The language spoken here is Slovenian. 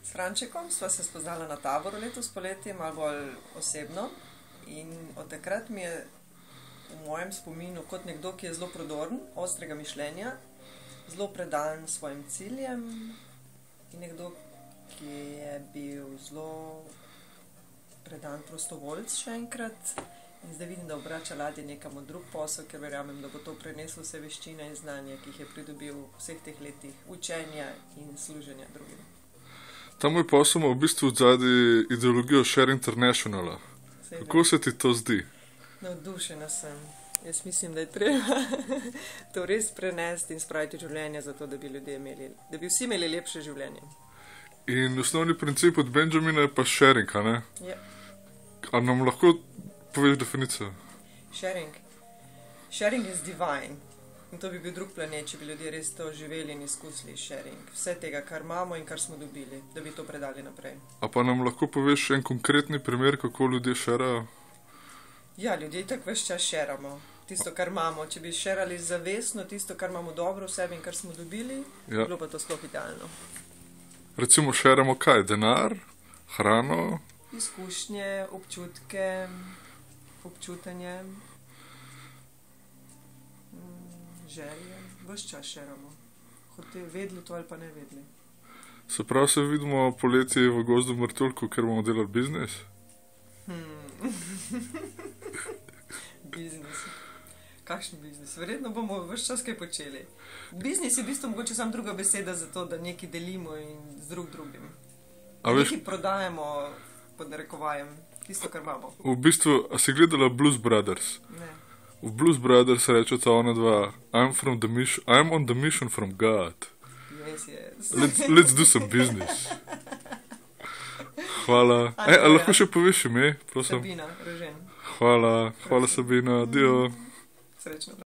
S Frančekom sva se spoznala na taboru letos poleti, malo bolj osebno. In od takrat mi je v mojem spominu kot nekdo, ki je zelo prodoren, ostrega mišljenja, zelo predan svojim ciljem in nekdo, ki je bil zelo predan prostovoljc še enkrat. In zdaj vidim, da obrača ladje nekam v drug posel, ker verjamem, da bo to preneslo vse veščine in znanje, ki jih je pridobil v vseh teh letih učenja in služenja drugim. Ta moj posel ima v bistvu odzadaj ideologijo Share Internationala. Kako se ti to zdi? Navdušena sem. Jaz mislim, da je treba to res prenesti in spraviti v življenje, zato da bi ljudje imeli, da bi vsi imeli lepše življenje. In osnovni princip od Benjamina je pa sharing, a ne? Ja. A nam lahko poveš definicijo? Sharing is divine. In to bi bil drug planet, če bi ljudje res to živeli in izkusili sharing. Vse tega, kar imamo in kar smo dobili, da bi to predali naprej. A pa nam lahko poveš en konkretni primer, kako ljudje šerajo? Ja, ljudje tako ves čas šeramo. Tisto, kar imamo. Če bi šerali zavestno tisto, kar imamo dobro v sebi in kar smo dobili, Ja. bilo pa to sploh idealno. Recimo šeramo kaj? Denar? Hrano? Izkušnje, občutke, občutenje, želje. Ves čas šeramo. Hote vedli to ali pa ne vedli. Se pravi, se vidimo poleti v gozdu Martuljku, ker bomo delali biznis? Biznis. Kakšen biznis? Verjetno bomo ves čas kaj počeli. Biznis je v bistvu mogoče samo druga beseda za to, da nekaj delimo in z drugim. Nekaj prodajemo pod narekovajem, tisto, kar imamo. V bistvu, a si gledala Blues Brothers? Ne. V Blues Brothers rečeta ona dva, I'm on the mission from God. Yes. Let's do some business. Hvala. A lahko še poveš ime, prosim? Sabina, Rožen. Hvala Sabina, adio. Srečno.